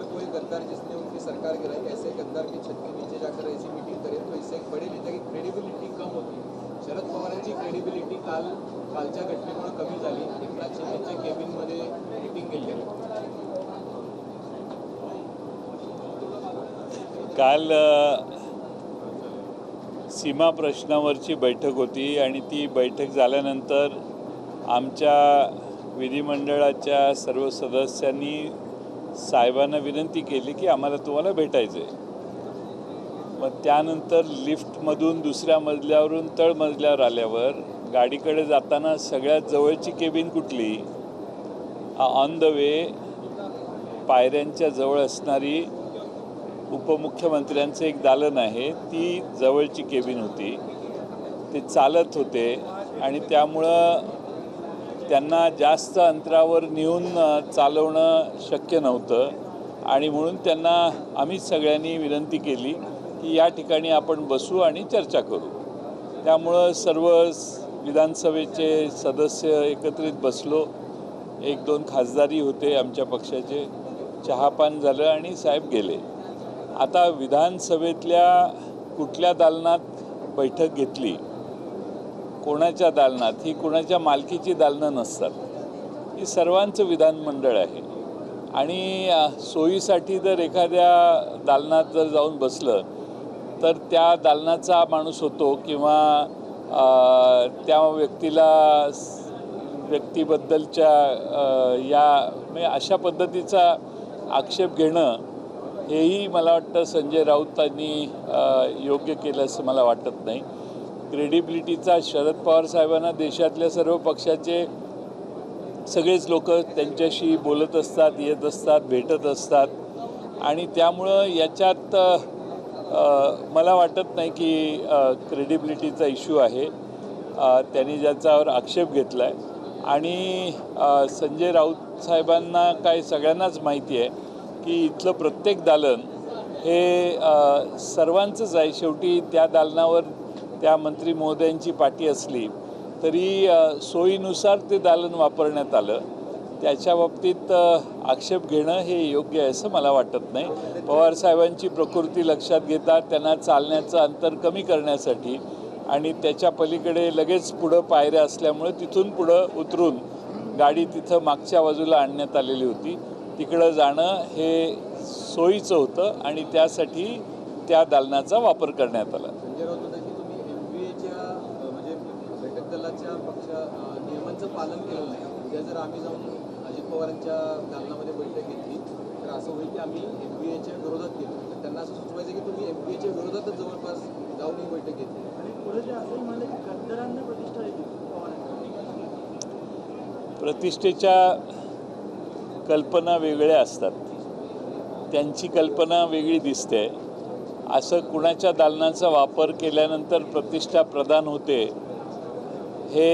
अगर कोई गद्दार जिसने उनकी सरकार गिराई, ऐसे गद्दार की छत के नीचे जाकर ऐसी मीटिंग करे तो इससे एक बड़े नेता की क्रेडिबिलिटी कम होती. शरद पवारांची क्रेडिबिलिटी कालच्या घटनेमुळे कमी झाली. एकनाथ शिंदेच्या केबिनमध्ये मीटिंग गेली. काल सीमा प्रश्नावरची बैठक होती आणि ती बैठक झाल्यानंतर आमच्या विधिमंडळाच्या सर्व सदस्यांनी साहेबांना विनंती केली की आम्हाला तुम्हाला भेटायचं आहे. मग त्यानंतर लिफ्टमधून दुसऱ्या मजल्यावरून तळमजल्यावर आल्यावर गाडीकडे जाताना सगळ्यात जवळची केबिन कुठली, ऑन द वे पायऱ्यांच्या जवळ असणारी उपमुख्यमंत्र्यांचं एक दालन आहे, ती जवळची केबिन होती. ते चालत होते आणि त्यामुळं त्यांना जास्त अंतरावर नेऊन चालवणं शक्य नव्हतं आणि म्हणून त्यांना आम्ही सगळ्यांनी विनंती केली की या ठिकाणी आपण बसू आणि चर्चा करू. त्यामुळं सर्व विधानसभेचे सदस्य एकत्रित बसलो. 1-2 खासदारही होते आमच्या पक्षाचे. चहापान झालं आणि साहेब गेले. आता विधानसभेतल्या कुठल्या दालनात बैठक घेतली, कोणाच्या दालनात, ही कोणाच्या मालकीची दालनं नसतात. ही सर्वांचं विधानमंडळ आहे आणि सोयीसाठी जर एखाद्या दालनात जर जाऊन बसलं तर त्या दालनाचा माणूस होतो किंवा त्या व्यक्तीबद्दलच्या म्हणजे अशा पद्धतीचा आक्षेप घेणं हेही मला वाटतं संजय राऊतांनी योग्य केलं असं मला वाटत नाही. क्रेडिबिलिटीचा शरद पवार साहेबांना देशातल्या सर्व पक्षाचे सगळेच लोक त्यांच्याशी बोलत असतात, येत असतात, भेटत असतात आणि त्यामुळं याच्यात मला वाटत नाही की क्रेडिबिलिटीचा इश्यू आहे. त्यांनी ज्याच्यावर आक्षेप घेतला आहे आणि संजय राऊत साहेबांना काय सगळ्यांनाच माहिती आहे की इथलं प्रत्येक दालन हे सर्वांचंच आहे. शेवटी त्या दालनावर त्या मंत्री महोदयांची पाटी असली तरी सोयीनुसार ते दालन वापरण्यात आलं. त्याच्या बाबतीत आक्षेप घेणं हे योग्य आहे असं मला वाटत नाही. पवारसाहेबांची प्रकृती लक्षात घेता त्यांना चालण्याचं अंतर कमी करण्यासाठी आणि त्याच्या पलीकडे लगेच पुढं पायऱ्या असल्यामुळे तिथून पुढं उतरून गाडी तिथं मागच्या बाजूला आणण्यात आलेली होती. तिकडं जाणं हे सोयीचं होतं आणि त्यासाठी त्या दालनाचा वापर करण्यात आला. संजय राऊत होता की तुम्ही MBAच्या म्हणजे घटक दलाच्या नियमांचं पालन केलं नाही. उद्या जर आम्ही जाऊन अजित पवारांच्या दालनामध्ये बैठक घेतली तर असं होईल की आम्ही MBAच्या विरोधात गेलो. तर त्यांना असं सुचवायचं की तुम्ही MBAच्या विरोधातच जवळपास जाऊन ही बैठक घेतली आणि पुढे जे असं म्हणाले की गद्दारांना प्रतिष्ठा येते. प्रतिष्ठेच्या कल्पना वेगळ्या असतात, त्यांची कल्पना वेगळी दिसते. असं कुणाच्या दालनाचा वापर केल्यानंतर प्रतिष्ठा प्रदान होते हे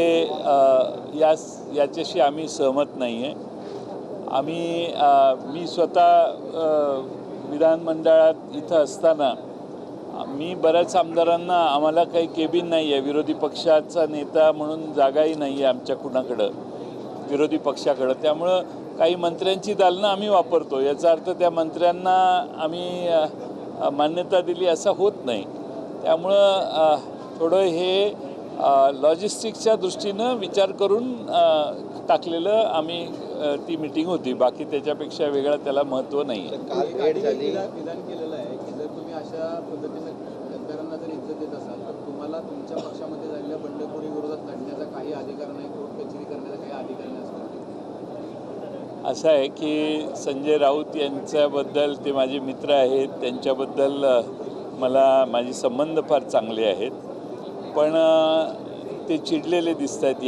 याच्याशी आम्ही सहमत नाही आहे. मी स्वतः विधानमंडळात इथं असताना मी बऱ्याच आमदारांना, आम्हाला काही केबिन नाही आहे, विरोधी पक्षाचा नेता म्हणून जागाही नाही आहे आमच्या कुणाकडं विरोधी पक्षाकडं. त्यामुळं काही मंत्र्यांची दालनं आम्ही वापरतो. याचा अर्थ त्या मंत्र्यांना आम्ही मान्यता दिली असा होत नाही. त्यामुळं थोडं हे लॉजिस्टिक्सच्या दृष्टीनं विचार करून टाकलेलं आम्ही ती मीटिंग होती. बाकी त्याच्यापेक्षा वेगळं त्याला महत्त्व नाही आहे. विधान केलेलं आहे की जर तुम्ही अशा पद्धतीनं गद्दारांना जर इज्जत देत असाल तर तुम्हाला तुमच्या पक्षामध्ये झालेल्या बंडखोरी विरोधात लढण्याचा काही अधिकार नाही, कोर्ट कचेरी करण्याचा काही अधिकार नाही असं आहे की संजय राऊत यांच्याबद्दल, ते माझे मित्र आहेत, त्यांच्याबद्दल माझे संबंध फार चांगले आहेत. पण ते चिडलेले दिसत आहेत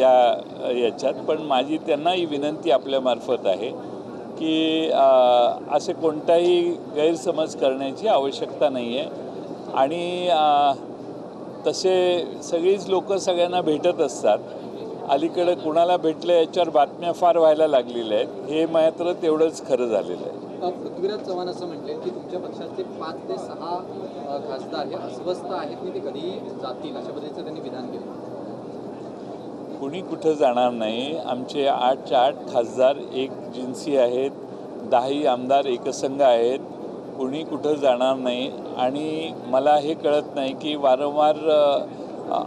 याच्यात. पण माझी त्यांनाही विनंती आपल्यामार्फत आहे की असे कोणताही गैरसमज करण्याची आवश्यकता नाही आहे आणि तसे सगळीच लोक सगळ्यांना भेटत असतात. अलीकडे कुणाला भेटलं याच्यावर बातम्या फार व्हायला लागलेल्या आहेत. हे मात्र तेवढंच खरं झालेलं आहे. पृथ्वीराज चव्हाण असं म्हटले की तुमच्या पक्षाचे 5 ते 6 खासदार हे अस्वस्थ आहेत की ते कधी जातील, अशा पद्धतीचं त्यांनी विधान केलं. कुणी कुठं जाणार नाही. आमचे 8च्या 8 खासदार एक जिन्सी आहेत, 10ही आमदार एकसंघ आहेत, कुणी कुठं जाणार नाही. आणि मला हे कळत नाही की वारंवार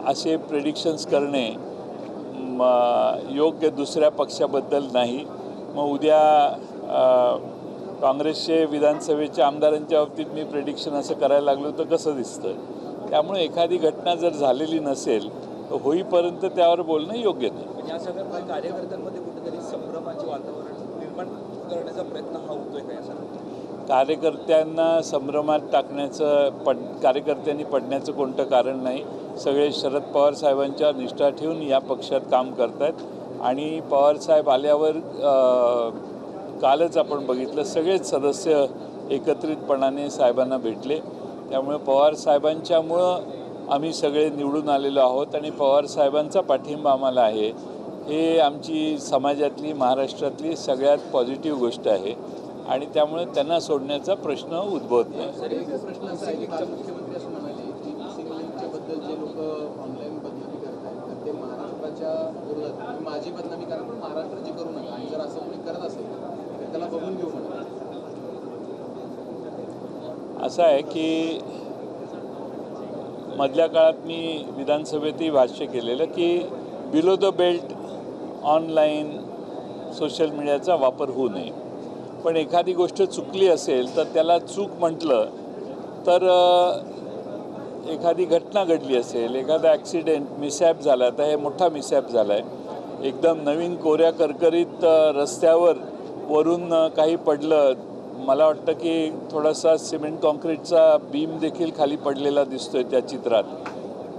असे प्रेडिक्शन्स करणे योग्य दुसऱ्या पक्षाबद्दल नाही. मग उद्या काँग्रेसचे विधानसभेच्या आमदारांच्या बाबतीत मी प्रेडिक्शन असं करायला लागलो तर कसं दिसतं. त्यामुळे एखादी घटना जर झालेली नसेल तर होईपर्यंत त्यावर बोलणं योग्य नाही. पण या सगळ्या कार्यकर्त्यांमध्ये कुठेतरी संभ्रमाचे वातावरण निर्माण करण्याचा प्रयत्न हा होतोय का या सगळ्या? कार्यकर्त्यांना संभ्रमात टाकण्याचं कार्यकर्त्यांनी पडण्याचं कोणतं कारण नाही. सगळे शरद पवार साहेबांच्या निष्ठा ठेवून या पक्षात काम करत आहेत. आणि पवारसाहेब आल्यावर कालच आपण बघितलं सगळेच सदस्य एकत्रितपणाने साहेबांना भेटले. त्यामुळे पवार साहेबांच्यामुळं आम्ही सगळे निवडून आलेलो आहोत आणि पवार साहेबांचा पाठिंबा आम्हाला आहे. हे आमची समाजातली महाराष्ट्रातली सगळ्यात पॉझिटिव्ह गोष्ट आहे आणि त्यामुळे त्यांना सोडण्याचा प्रश्न उद्भवत नाही. प्रश्न असा आहे की काल मुख्यमंत्री असं म्हणाले की मिसिंग लिंकच्या बद्दल जे लोक ऑनलाईन बदनामी करतात तर ते महाराष्ट्राच्या विरोधात माझी बदनामी करा पण महाराष्ट्राची करू नका आणि जर असं कोणी करत असेल तर त्याला बघून घेऊ म्हणा. असं आहे की मधल्या काळात मी विधानसभेतही भाष्य केलेलं की below the belt online social मीडियाचा वापर होऊ नये. पण एखादी गोष्ट चुकली असेल तर त्याला चूक म्हटलं तर एखादी घटना घडली असेल, एखादा ॲक्सिडेंट मिसॅप झाला तर हे मोठा मिसॅप झाला आहे. एकदम नवीन कोऱ्या करकरीत रस्त्यावर वरून काही पडलं, मला वाटतं की थोडासा सिमेंट कॉन्क्रीटचा बीम देखील खाली पडलेला दिसतोय त्या चित्रात.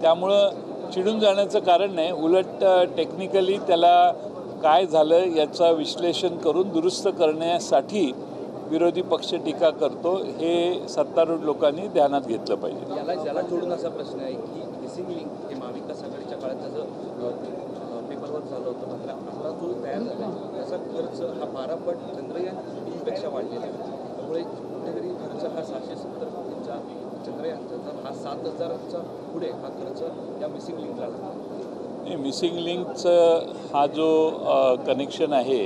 त्यामुळं चिडून जाण्याचं कारण नाही, उलट टेक्निकली त्याला काय झालं याचं विश्लेषण करून दुरुस्त करण्यासाठी विरोधी पक्ष टीका करतो. हे सत्तारूढ लोकांनी ध्यानात घेतलं पाहिजे. याला जोडून असा प्रश्न आहे की मिसिंग लिंक हे महाविकास आघाडीच्या काळात त्याचं पेपरवर्क झालं होतं मात्र आपला जो तयार झाला त्याचा खर्च हा 12 पट चंद्रयानपेक्षा वाढलेला आहे. त्यामुळे कुठेतरी खर्च हा 770 कोटींचा चंद्रयानचा तर हा 7,000चा पुढे हा खर्च या मिसिंग लिंकला लागतो. मिसिंग लिंकचं हा जो कनेक्शन आहे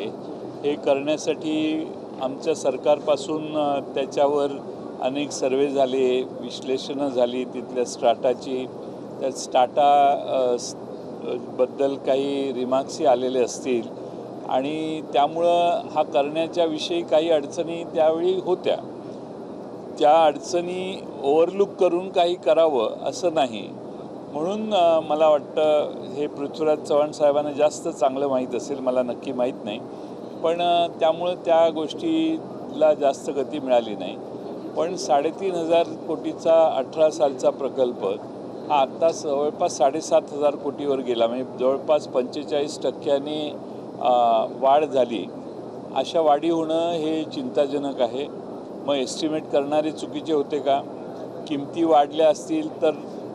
हे करण्यासाठी आमच्या सरकारपासून त्याच्यावर अनेक सर्वे झाले, विश्लेषणं झाली तिथल्या स्टाटाची. त्या स्टाटा बद्दल काही रिमार्क्सही आलेले असतील आणि त्यामुळं हा करण्याच्या विषयी काही अडचणी त्यावेळी होत्या. त्या अडचणी ओव्हरलूक करून काही करावं असं नाही. म्हणून मला वाटतं हे पृथ्वीराज चव्हाण साहेबांना जास्त चांगलं माहीत असेल, मला नक्की माहीत नाही. पण त्यामुळं त्या गोष्टीला जास्त गती मिळाली नाही. पण 3,500 कोटीचा 18 सालचा प्रकल्प हा आत्ता जवळपास 7,500 कोटीवर गेला. म्हणजे जवळपास 45% वाढ झाली. अशा वाढी होणं हे चिंताजनक आहे. मग एस्टिमेट करणारे चुकीचे होते का? किमती वाढल्या असतील तर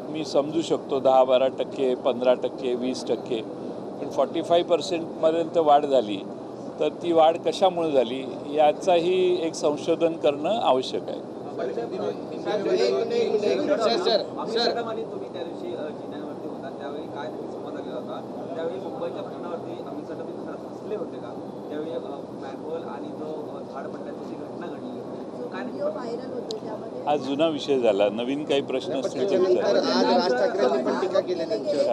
मी समजू शकतो 10-12%, 15%, 20%. पण 45% वाढ झाली तर ती वाढ कशामुळे झाली याचाही एक संशोधन करणं आवश्यक आहे. तुम्ही त्या दिवशी जिल्ह्यावरती होता त्यावेळी काय संवाद आलेला होता? त्यावेळी मुंबईच्या प्रश्नावरती अमित साठवणे हसले होते का? त्यावेळी मॅनहोल आणि जो झाड पडल्याची जी घटना घडली हा जुना विषय झाला. नवीन काही प्रश्न असतील तर आज राज ठाकरेंनी पण टीका केली त्यांच्यावर.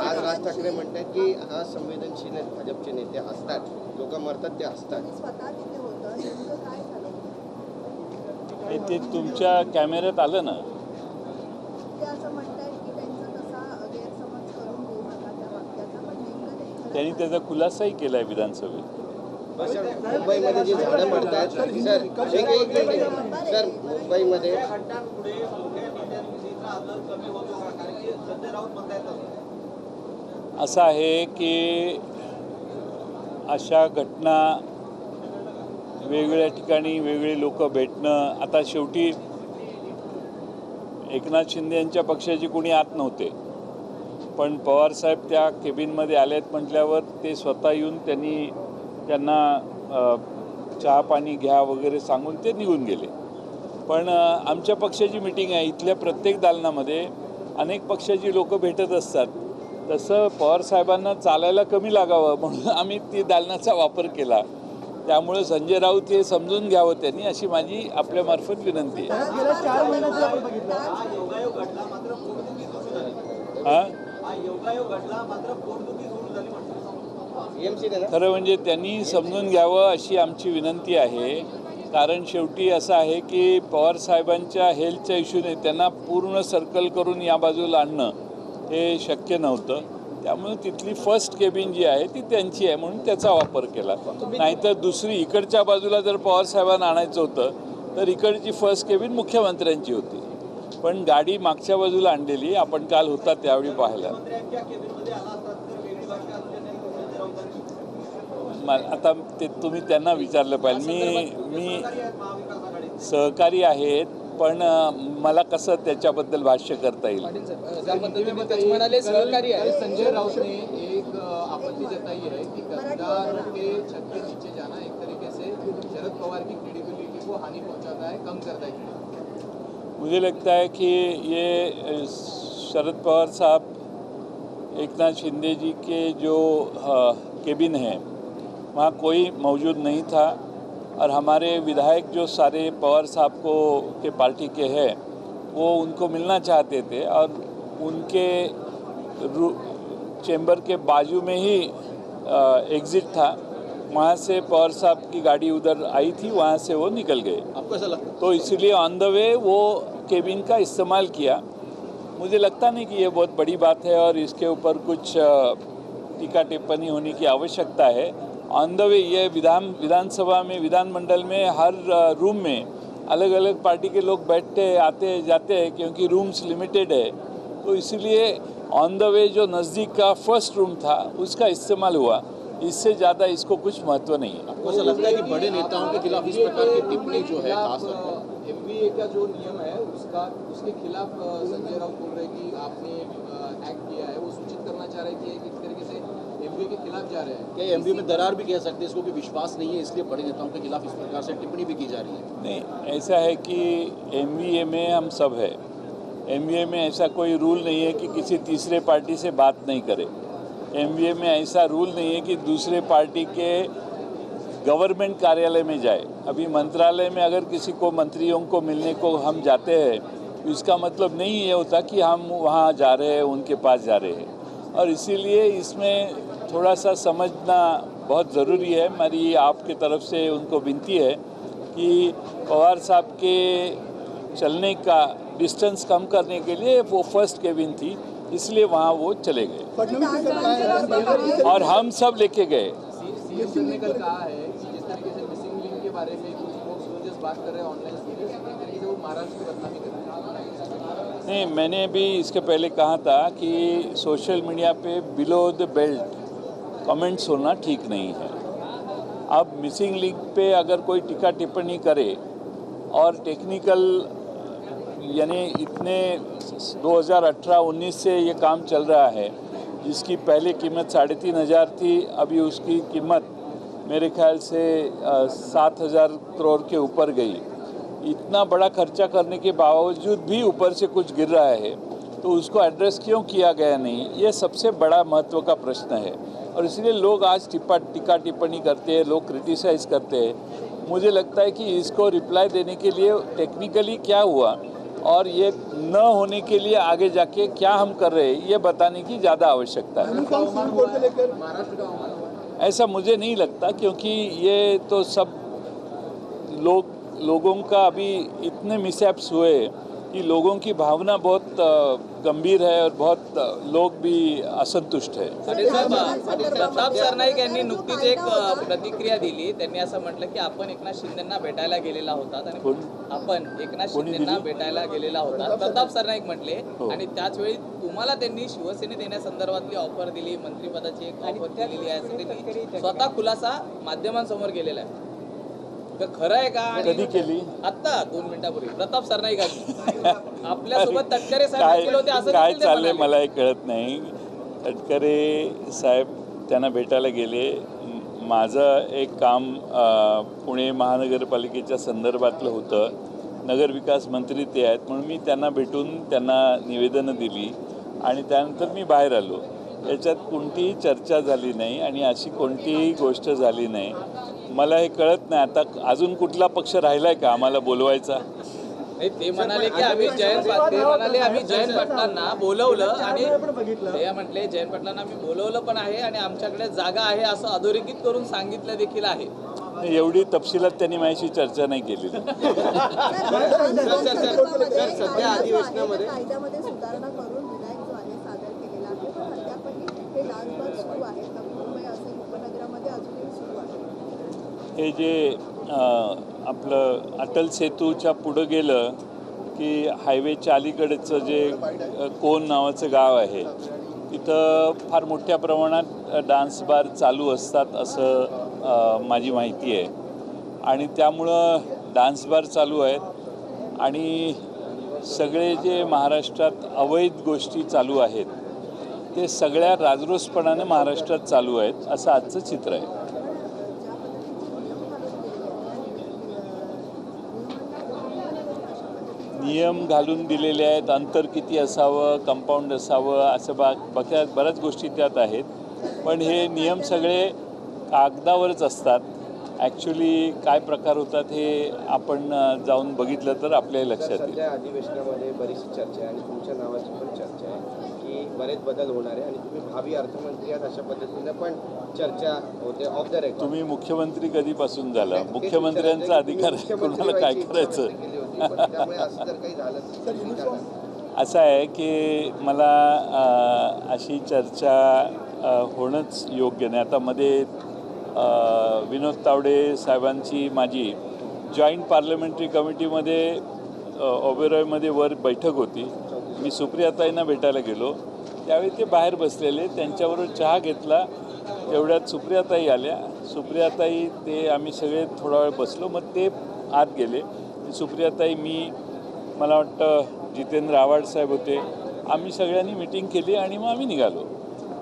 आज राज ठाकरे म्हणतात की हा संवेदनशील भाजपचे नेते हसतात, लोक मरतात ते हसतात. ते तुमच्या कॅमेऱ्यात आलं ना. त्यांनी त्याचा खुलासाही केला आहे विधानसभेत. मुंबईमध्ये जी झाडं पडतात सर मुंबईमध्ये असं आहे की अशा घटना वेगवेगळ्या ठिकाणी वेगळे लोक भेटणं. आता शेवटी एकनाथ शिंदे यांच्या पक्षाचे कोणी आत नव्हते, पण पवारसाहेब त्या केबिनमध्ये आलेत म्हटल्यावर ते स्वतः येऊन त्यांना चहा पाणी घ्या वगैरे सांगून ते निघून गेले. पण आमच्या पक्षाची मीटिंग आहे, इथल्या प्रत्येक दालनामध्ये अनेक पक्षाची लोक भेटत असतात. तसं पवारसाहेबांना चालायला कमी लागावं म्हणून आम्ही ती दालनाचा वापर केला. त्यामुळे संजय राऊत हे समजून घ्यावं त्यांनी, अशी माझी आपल्यामार्फत विनंती आहे. हा योगायोग घडला मात्र पोटदुखी सुरू झाली. हां हा योगायोग घडला मात्र पोटदुखी सुरू झाली म्हटलं. टीएमसीने ना खरं म्हणजे त्यांनी समजून घ्यावं अशी आमची विनंती आहे. कारण शेवटी असं आहे की पवारसाहेबांच्या हेल्थच्या इश्यूने त्यांना पूर्ण सर्कल करून या बाजूला आणणं हे शक्य नव्हतं. त्यामुळे तिथली फर्स्ट केबिन जी आहे ती त्यांची आहे म्हणून त्याचा वापर केला. नाहीतर दुसरी इकडच्या बाजूला जर पवारसाहेबांना आणायचं होतं तर इकडची फर्स्ट केबिन मुख्यमंत्र्यांची होती. पण गाडी मागच्या बाजूला आणलेली आपण काल होता त्यावेळी पाहायला. मुख्यमंत्र्यांच्या केबिनमध्ये आला असतात तर वेगळी भाषा असते नाही संजय राऊतांची. आता ते तुम्ही त्यांना विचारलं पाहिजे. मी महाविकास आघाडीत सहकारी आहेत पण मला कसं त्याच्याबद्दल भाष्य करता येईल. पाटील साहेब, ज्या पद्धतीने ते म्हणाले सहकारी आहे, संजय राउतने एक आपत्ति जताई है कि गद्दार के छत के नीचे जाना एक तरीके से शरद पवार की क्रेडिबिलिटी को हानि पहुंचाता है, कम करता है. मुझे लगता है कि ये शरद पवार साहब, एकनाथ शिंदे जी के जो केबिन है वहाँ कोई मौजूद नहीं था और हमारे विधायक जो सारे पवार साहब को के पार्टी के हैं वो उनको मिलना चाहते थे और उनके चेंबर के बाजू में ही एग्ज़िट था. वहाँ से पवार साहब की गाड़ी उधर आई थी, वहाँ से वो निकल गए. आपको ऐसा लगता है? तो इसलिए ऑन द वे वो केबिन का इस्तेमाल किया. मुझे लगता नहीं कि ये बहुत बड़ी बात है और इसके ऊपर कुछ टीका टिप्पणी होने की आवश्यकता है. ऑन द वे ये विधानसभा में, विधानमंडल में हर रूम में अलग अलग पार्टी के लोग बैठते आते जाते हैं क्योंकि रूम्स लिमिटेड है. तो इसलिए ऑन द वे जो नज़दीक का फर्स्ट रूम था उसका इस्तेमाल हुआ. इससे ज़्यादा इसको कुछ महत्व नहीं है. आपको ऐसा लगता है कि बड़े नेताओं के खिलाफ इस प्रकार की टिप्पणी जो है खासतौर एमबीए का जो नियम है उसके खिलाफ संजय राउत बोल रहे हैं कि आपने एक्ट किया है, वो सूचित करना चाह रहे हैं कि किस तरीके से एमबीए के खिलाफ जा रहे हैं. क्या एमबीए में दरार भी कह सकते हैं इसको कि विश्वास नहीं है इसलिए बड़े नेताओं के खिलाफ इस प्रकार से टिप्पणी भी की जा रही है? नहीं, ऐसा है कि एमबीए में हम सब है. एमबीए में ऐसा कोई रूल नहीं है कि किसी तीसरे पार्टी से बात नहीं करे. एमबीए में ऐसा रूल नहीं है कि दूसरे पार्टी के गवर्नमेंट कार्यालय में जाए. अभी मंत्रालय में अगर किसी को मंत्रियों को मिलने को हम जाते हैं तो इसका मतलब नहीं ये होता कि हम वहाँ जा रहे हैं, उनके पास जा रहे हैं. और इसीलिए इसमें थोड़ा सा समझना बहुत ज़रूरी है. मेरी आपकी तरफ से उनको विनती है कि पवार साहब के चलने का डिस्टेंस कम करने के लिए वो फर्स्ट केबिन थी, इसलिए वहाँ वो चले गए और हम सब लेके गए. सीएम ने कल कहा है कि जिस तरीके से मिसिंग लिंक के बारे में कुछ लोग सोल्जर्स बात कर रहे हैं ऑनलाइन सीरीज, एक तरीके से वो महाराष्ट्र की बदनामी कर रहे हैं. नहीं, मैंने भी इसके पहले कहा था कि social media pay below the belt comments होना ठीक नहीं है. अब मिसिंग लिंक पे अगर कोई टीका टिप्पणी करे और टेक्निकल यानी इतने 2018-19 से ये काम चल रहा है जिसकी पहले कीमत 3,500 थी, अभी उसकी कीमत मेरे ख्याल से 7,000 करोड़ के ऊपर गई. इतना बड़ा खर्चा करने के बावजूद भी ऊपर से कुछ गिर रहा है तो उसको एड्रेस क्यों किया गया नहीं, ये सबसे बड़ा महत्व का प्रश्न है. और इसलिए लोग आज टीका टिप्पणी करते हैं, लोग क्रिटिसाइज़ करते हैं. मुझे लगता है कि इसको रिप्लाई देने के लिए टेक्निकली क्या हुआ और ये न होने के लिए आगे जाके क्या हम कर रहे हैं ये बताने की ज़्यादा आवश्यकता है. महाराष्ट्र का ऐसा मुझे नहीं लगता क्योंकि ये तो सब लोगों का अभी इतने मिसहैप्स हुए कि लोगों की भावना बहुत गंभीर है और बहुत लोग भी असंतुष्ट है. प्रताप सरनाईक यांनी नुकतीच एक प्रतिक्रिया दिली. त्यांनी असं म्हटलं की आपण एकनाथ शिंदेंना भेटायला गेलेला होतात आणि आपण एकनाथ शिंदेंना भेटायला गेलेला होता प्रताप सरनाईक म्हटले. आणि त्याच वेळी तुम्हाला त्यांनी शिवसेनेत येण्यासंदर्भातली ऑफर दिली, मंत्रिपदाची एक ऑफर दिलेली आहे असं त्यांनी स्वतः खुलासा माध्यमांसमोर केलेला आहे. तर खरं आहे का? कधी केली? आत्ता 2 मिनिटापूर्वी प्रताप सरनाईक आपल्यासोबत तटकरे साहेब केले होते असं काय देखील ते चाललंय म्हणाले. मलाही कळत नाही. तटकरे साहेब त्यांना भेटायला गेले. माझं एक काम पुणे महानगरपालिकेच्या संदर्भातलं होतं. नगरविकास मंत्री ते आहेत म्हणून मी त्यांना भेटून त्यांना निवेदनं दिली आणि त्यानंतर मी बाहेर आलो. याच्यात कोणतीही चर्चा झाली नाही आणि अशी कोणतीही गोष्ट झाली नाही. मला हे कळत नाही आता अजून कुठला पक्ष राहिलाय का आम्हाला बोलवायचा. नाही, ते म्हणाले की आम्ही जयंत पाटलांना बोलवलं आणि ते म्हटले जयंत पाटलांना आम्ही बोलवलं पण आहे आणि आमच्याकडे जागा आहे असं अधोरेखित करून सांगितलं देखील आहे. एवढी तपशिलात त्यांनी माझ्याशी चर्चा नाही केलेली. सध्या अधिवेशनामध्ये कायद्यामध्ये सुधारणा करून विधायक जो आहे सादर केलेला आहे पण अद्यापही हे लाचबाग सुरू आहे. नवी मुंबई असेल उपनगरामध्ये अजूनही सुरू आहे. हे जे आपलं अटल सेतूच्या पुढं गेलं की हायवेच्या अलीकडचं जे कोण नावाचं गाव आहे तिथं फार मोठ्या प्रमाणात डान्स बार चालू असतात असं माझी माहिती आहे. आणि त्यामुळं डान्स बार चालू आहेत आणि सगळे जे महाराष्ट्रात अवैध गोष्टी चालू आहेत ते सगळ्या राजरोसपणाने महाराष्ट्रात चालू आहेत असं आजचं चित्र आहे. नियम घालून दिलेले आहेत, अंतर किती असावं, कंपाऊंड असावं, असं बऱ्याच गोष्टी त्यात आहेत. पण हे नियम सगळे कागदावरच असतात. ॲक्च्युली काय प्रकार होतात हे आपण जाऊन बघितलं तर आपल्याला लक्षात येईल. सध्या अधिवेशनामध्ये बरीचशी चर्चा आहे आणि तुमच्या नावाची पण चर्चा आहे की बरेच बदल होणार आहे आणि तुम्ही भावी अर्थमंत्री आहात अशा पद्धतीनं पण चर्चा होते ऑफ द रेकॉर्ड. तुम्ही मुख्यमंत्री कधीपासून झाला? मुख्यमंत्र्यांचा अधिकार आहे, कोणाला काय करायचं. त्यामुळे असं जर काही झालं असं आहे की मला अशी चर्चा होणंच योग्य नाही. आता मध्ये विनोद तावडे साहेबांची माझी जॉईंट पार्लमेंटरी कमिटीमध्ये ओबेरॉयमध्ये वर बैठक होती. मी सुप्रियाताईंना भेटायला गेलो त्यावेळी ते बाहेर बसलेले, त्यांच्याबरोबर चहा घेतला. एवढ्यात सुप्रियाताई आल्या. सुप्रियाताई ते आम्ही सगळे थोडा वेळ बसलो, मग ते आत गेले. सुप्रियाताई मी मला वाटतं जितेंद्र आव्हाड साहेब होते, आम्ही सगळ्यांनी मिटिंग केली आणि मग आम्ही निघालो.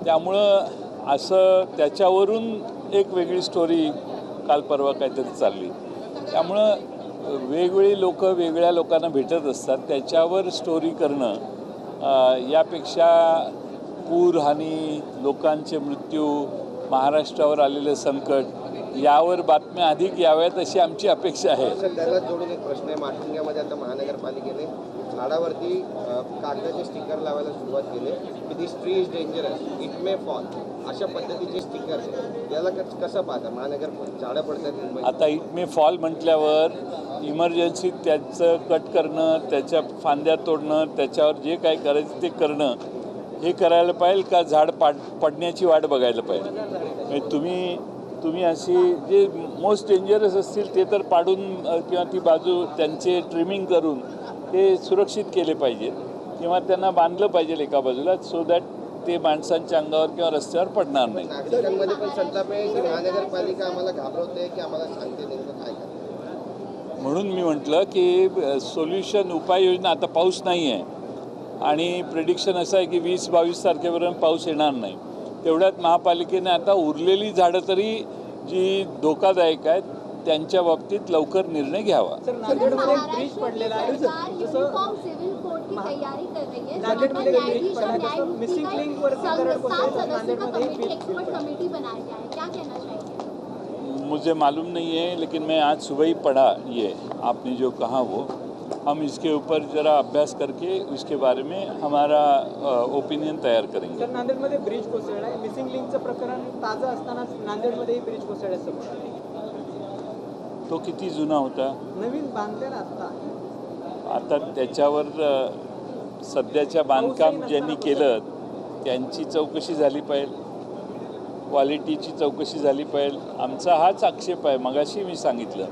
त्यामुळं असं त्याच्यावरून एक वेगळी स्टोरी काल परवा काहीतरी चालली. त्यामुळं वेगवेगळी लोक वेगळ्या लोकांना भेटत असतात, त्याच्यावर स्टोरी करणं यापेक्षा पूरहानी, लोकांचे मृत्यू, महाराष्ट्रावर आलेलं संकट यावर बातम्या अधिक याव्यात अशी आमची अपेक्षा आहे. त्याला जोडून एक प्रश्न आहे. माटुंग्यामध्ये आता महानगरपालिकेने झाडावरती कागदाचे स्टिकर लावायला सुरुवात केली की this tree is dangerous, it may fall, अशा पद्धतीचे स्टिकर आहे. याला कसं पाहता? महानगर झाडं पडतात मुंबईत. आता इट मे फॉल म्हटल्यावर इमर्जन्सीत त्याचं कट करणं, त्याच्या फांद्या तोडणं, त्याच्यावर जे काय करायचं ते करणं हे करायला पाहिजे का झाड पडण्याची वाट बघायला पाहिजे? म्हणजे तुम्ही अशी जे मोस्ट डेंजरस असतील ते तर पाडून किंवा ती बाजू त्यांचे ट्रिमिंग करून ते सुरक्षित केले पाहिजेत किंवा त्यांना बांधलं पाहिजे एका बाजूला, सो दॅट ते माणसांच्या अंगावर किंवा रस्त्यावर पडणार नाही. नागरिकांमध्ये पण संताप आहे की महानगरपालिका आम्हाला घाबरवते की आम्हाला सांगते नेमकं काय करायचं. म्हणून मी म्हटलं की सोल्युशन उपाययोजना, आता पाऊस नाही आहे आणि प्रेडिक्शन असं आहे की 20-22 तारखेपर्यंत पाऊस येणार नाही. तेवढ्यात महापालिकेने आता उरलेली झाडं तरी जी धोकादायक आहेत त्यांच्या बाबतीत लवकर निर्णय घ्यावा. नांदेडमध्ये ब्रिज पडलेला आहे. यूनिफॉर्म सिविल कोड की तैयारी कर रही है. नांदेडमध्ये न्यायाधीश और न्यायमूर्ति का 7 सदस्यों का कमेटी, एक्सपर्ट कमेटी बनाया गया है. क्या कहना चाहिए? मुझे मालूम नहीं है, लेकिन मैं आज सुबह ही पढ़ा ये आपने जो कहा वो. हम इसके ऊपर ज़रा अभ्यास करके उसके बारे में हमारा ओपिनियन तयार करेंगे. सर, नांदेडमध्ये ब्रिज कोसळला आहे. मिसिंग लिंकचं प्रकरण ताजं असतानाच नांदेडमध्येही ब्रिज कोसळल्याचं समोर आलं. तो किती जुना होता? नवीन बांधलेला आता त्याच्यावर सध्याच्या बांधकाम ज्यांनी केलं त्यांची चौकशी झाली पाहिजे, क्वालिटीची चौकशी झाली पाहिजे. आमचा हाच आक्षेप आहे. मगाशी मी सांगितलं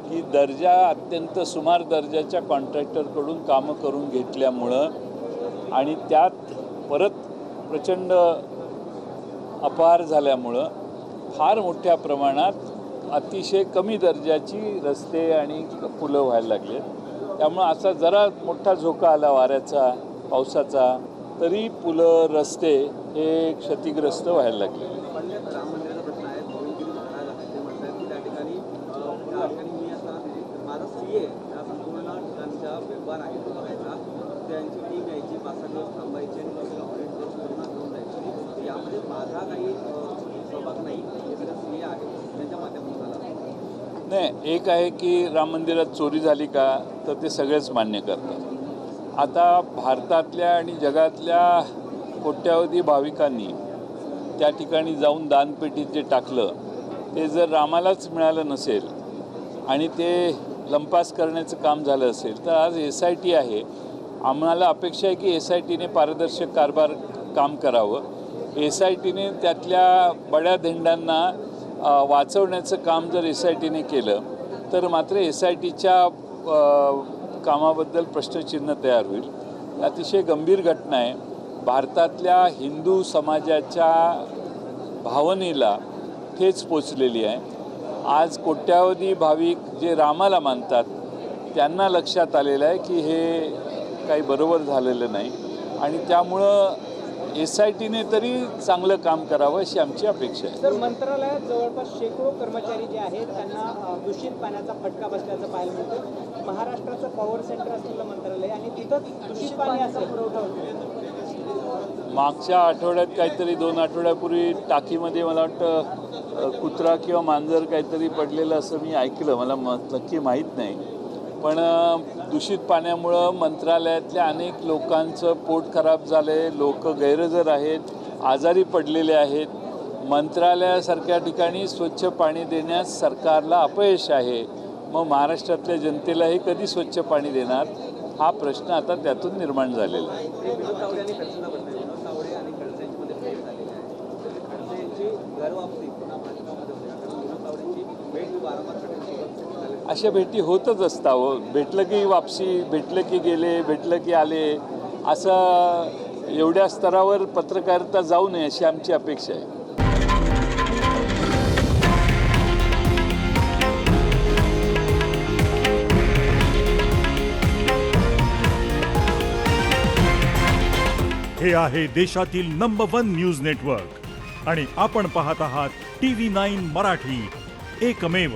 की दर्जा अत्यंत सुमार दर्जाच्या कॉन्ट्रॅक्टरकडून कामं करून घेतल्यामुळं आणि त्यात परत प्रचंड अपहार झाल्यामुळं फार मोठ्या प्रमाणात अतिशय कमी दर्जाची रस्ते आणि पुलं व्हायला लागले. त्यामुळं असा जरा मोठा झोका आला वाऱ्याचा, पावसाचा, तरी पुलं रस्ते हे क्षतिग्रस्त व्हायला लागले. राम मंदिराचा प्रश्न आहे. गोविंदगिरी महाराज ते म्हणतात की त्या ठिकाणी मी आता माझा CA या संपूर्ण ठिकाणच्या व्यवहार आहे तो बघायचा, त्यांची टीम यायची, 5-6 दिवस थांबायची आणि मग ऑडिट करून पूर्ण घेऊन जायची. यामध्ये माझा काही सहभाग नाही. हे सगळं CA आहे त्यांच्या माध्यमातून झाला. नाही, एक आहे की राम मंदिरात चोरी झाली का, तर ते सगळेच मान्य करतात. आता भारतातल्या आणि जगातल्या कोट्यावधी भाविकांनी त्या ठिकाणी जाऊन दानपेटीत जे टाकलं ते जर रामालाच मिळालं नसेल आणि ते लंपास करण्याचं काम झालं असेल, तर आज SIT आहे. आम्हाला अपेक्षा आहे की SITने पारदर्शक कारभार काम करावं. SITने त्यातल्या बड्या धेंडांना वाचवण्याचं काम जर SITने केलं तर मात्र SITच्या कामाबद्दल प्रश्नचिन्ह तयार होईल. अतिशय गंभीर घटना आहे. भारतातल्या हिंदू समाजाच्या भावनेला ठेच पोचलेली आहे. आज कोट्यावधी भाविक जे रामाला मानतात त्यांना लक्षात आलेलं आहे की हे काही बरोबर झालेलं नाही आणि त्यामुळं SITने तरी चांगलं काम करावं अशी आमची अपेक्षा आहे. सर, मंत्रालयात जवळपास शेकडो कर्मचारी जे आहेत त्यांना दूषित पाण्याचा फटका बसल्याचं पाहायला मिळतं. महाराष्ट्राचं पॉवर सेंटर असलेलं मंत्रालय आणि तिथं दूषित पाणी असा पुरवठा होतो. मागच्या आठवड्यात काहीतरी 2 आठवड्यापूर्वी टाकीमध्ये मला वाटतं कुत्रा किंवा मांजर काहीतरी पडलेलं असं मी ऐकलं. मला नक्की माहीत नाही. पण दूषित पाण्यामुळं मंत्रालयातल्या अनेक लोकांचं पोट खराब झालं आहे. लोक गैरहजर आहेत, आजारी पडलेले आहेत. मंत्रालयासारख्या ठिकाणी स्वच्छ पाणी देण्यास सरकारला अपयश आहे. मग महाराष्ट्रातल्या जनतेला हे कधी स्वच्छ पाणी देणार हा प्रश्न आता त्यातून निर्माण झालेला आहे. विनोद तावडे आणि खडसेंना पडलं. विनोद तावडे आणि खडसेंमध्ये भेट झालेली आहे. खडसे यांची घरवापसी पुन्हा भाजपामध्ये होते. कारण विनोद तावडेंची भेट वारंवार खडसेंसोबत झाली. अशा भेटी होतच असतात. भेटलं की वापसी, भेटलं की गेले, भेटलं की आले, असं एवढ्या स्तरावर पत्रकारिता जाऊ नये अशी आमची अपेक्षा आहे. हे आहे देशातील नंबर 1 न्यूज नेटवर्क आणि आपण पाहत आहात TV9 मराठी, एकमेव.